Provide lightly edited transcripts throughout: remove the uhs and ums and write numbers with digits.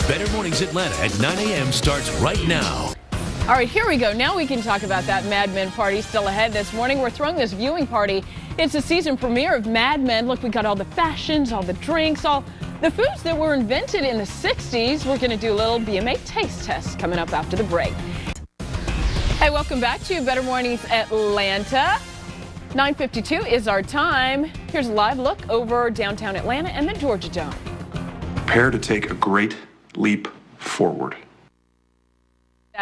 Better Mornings Atlanta at 9 a.m. starts right now. All right, here we go. Now we can talk about that Mad Men party still ahead this morning. We're throwing this viewing party. It's the season premiere of Mad Men. Look, we got all the fashions, all the drinks, all the foods that were invented in the 60s. We're going to do a little BMA taste test coming up after the break. Hey, welcome back to Better Mornings Atlanta. 9:52 is our time. Here's a live look over downtown Atlanta and the Georgia Dome. Prepare to take a great leap forward.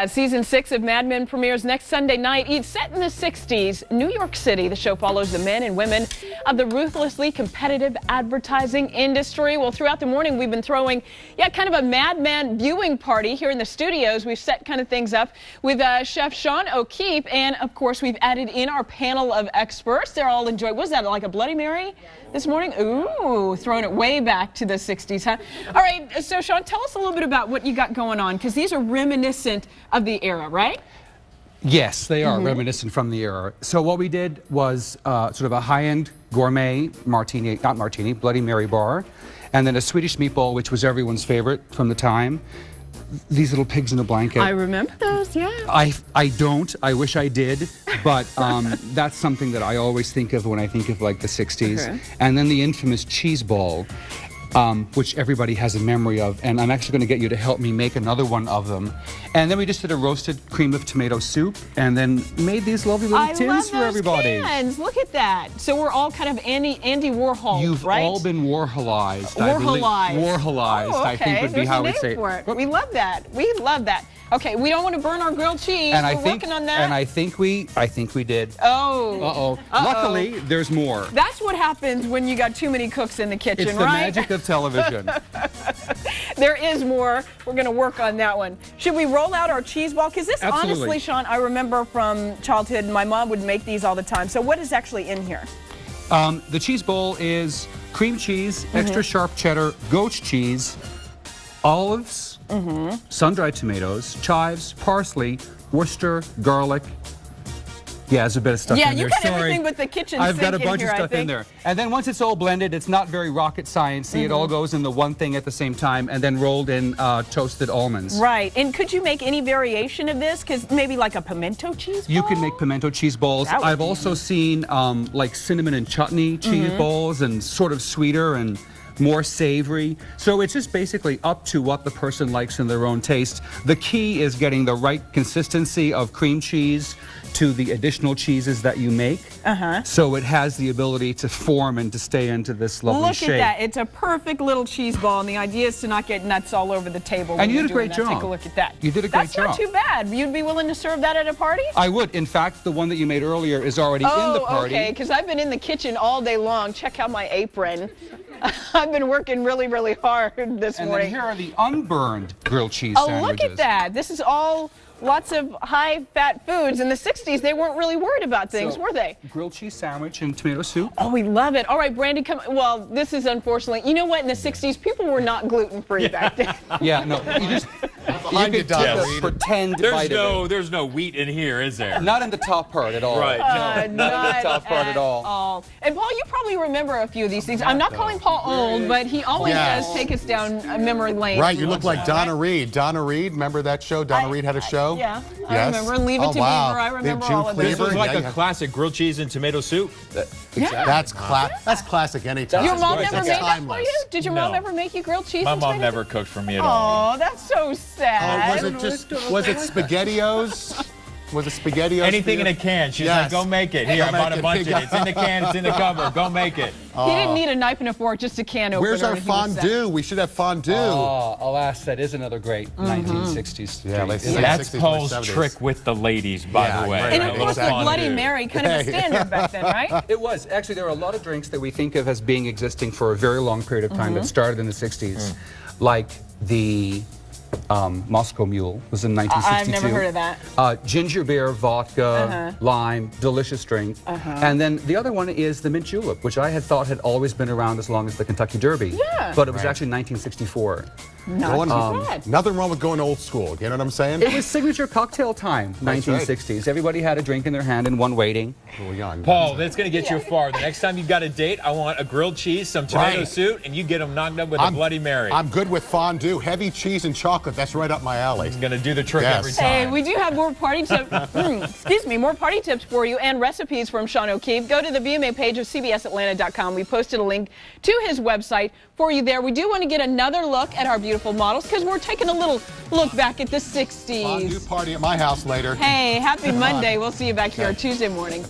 Season 6 of Mad Men premieres next Sunday night. It's set in the 60s, New York City. The show follows the men and women of the ruthlessly competitive advertising industry. Well, throughout the morning, we've been throwing, kind of a Mad Men viewing party here in the studios. We've set kind of things up with Chef Sean O'Keefe, and of course, we've added in our panel of experts. They're all enjoying. Was that like a Bloody Mary this morning? Ooh, throwing it way back to the 60s, huh? All right, so Sean, tell us a little bit about what you got going on, because these are reminiscent of the era, right? Yes, they are reminiscent from the era. So what we did was sort of a high-end gourmet Bloody Mary bar, and then a Swedish meatball, which was everyone's favorite from the time. These little pigs in a blanket. I remember those, yeah. I don't. I wish I did, but that's something that I always think of when I think of like the 60s. Okay. And then the infamous cheese ball, which everybody has a memory of, and I'm actually going to get you to help me make another one of them. And then we just did a roasted cream of tomato soup, and then made these lovely little tins for everybody. Cans. Look at that. So we're all kind of Andy Warhol, You've right? all been Warholized. Warholized. Warholized, Oh, okay. I think would be There's how a we'd name say it. for it. We love that. We love that. Okay, we don't want to burn our grilled cheese. And We're working on that. And I think we did. Oh. Uh-oh. Luckily, there's more. That's what happens when you got too many cooks in the kitchen, It's the right? magic of television. There is more. We're going to work on that one. Should we roll out our cheese ball? Because this, Absolutely. honestly, Sean, I remember from childhood, my mom would make these all the time. So what is actually in here? The cheese bowl is cream cheese, extra sharp cheddar, goat cheese, olives, sun-dried tomatoes, chives, parsley, Worcester, garlic. Yeah, there's a bit of stuff in there. Yeah, you got Sorry. everything with the kitchen I've sink got a in bunch here, of I stuff in think. there. And then once it's all blended, it's not very rocket science-y. It all goes in the one thing at the same time, and then rolled in toasted almonds. Right. And could you make any variation of this? Because maybe like a pimento cheese ball? You can make pimento cheese balls. That would I've be also seen like cinnamon and chutney cheese balls, and sort of sweeter and more savory. So it's just basically up to what the person likes in their own taste. The key is getting the right consistency of cream cheese to the additional cheeses that you make. So it has the ability to form and to stay into this lovely shape. Look at that. It's a perfect little cheese ball, and the idea is to not get nuts all over the table. And when you you're did a great doing that. job. Take a look at that. You did a great That's job. not too bad. You'd be willing to serve that at a party? I would. In fact, the one that you made earlier is already in the party. Okay, because I've been in the kitchen all day long. Check out my apron. I've been working really, really hard this And morning. then here are the unburned grilled cheese Oh, sandwiches. look at that. This is all lots of high-fat foods. In the 60s, they weren't really worried about things, So, were they? Grilled cheese sandwich and tomato soup. Oh, we love it. All right, Brandy, come. Well, this is unfortunately. You know what? In the 60s, people were not gluten-free back then. Yeah, no, you just you could take a pretend bite of it. There's no wheat in here, is there? Not in the top part at all. Right. No, not in the top part at all. And Paul, you probably remember a few of these things. I'm not calling Paul old, but he always does take us down memory lane. Right, you look like Donna Reed. Donna Reed, remember that show? Donna Reed had a show? Yeah, I Yes. remember. And Leave It to Beaver. I remember all of This this. was like a classic grilled cheese and tomato soup. That's classic anytime. Your mom right. never That's made that for timeless. you? Did your mom No. ever make you grilled cheese? My and mom tomato never cooked for me at all. Oh, that's so sad. Was it SpaghettiOs? Was it SpaghettiOs? Anything in a can. She's like, Yes. go make it. Here, I Go bought make a it. bunch of it. It's in the can. It's in the cupboard. Go make it. He didn't need a knife and a fork, just a can opener. Where's our and he was set. fondue? We should have fondue. Oh, alas, that is another great 1960s. Yeah, treat. late That's 60s, Paul's 70s. trick with the ladies, by Yeah, the way. right, And A of little course, the fondue. Bloody Mary, kind of a standard back then, right? It was. Actually, there are a lot of drinks that we think of as being existing for a very long period of time that started in the 60s. Like the Moscow Mule was in 1962. I've never heard of that. Ginger beer, vodka, lime, delicious drink. And then the other one is the mint julep, which I had thought had always been around as long as the Kentucky Derby. Yeah. But it was actually 1964. Not too bad. Nothing wrong with going old school. You know what I'm saying? It was signature cocktail time, 1960s. Everybody had a drink in their hand and one waiting. We're young. Paul, that's going to get you far. The next time you've got a date, I want a grilled cheese, some tomato soup, and you get them knocked up with a Bloody Mary. I'm good with fondue, heavy cheese and chocolate. That's right up my alley. It's going to do the trick Yes. every time. Hey, we do have more party tips. Excuse me, more party tips for you and recipes from Sean O'Keefe. Go to the VMA page of CBSAtlanta.com. We posted a link to his website for you there. We do want to get another look at our beautiful models because we're taking a little look back at the 60s. Fondue party at my house later. Hey, happy Monday. We'll see you back here Tuesday morning.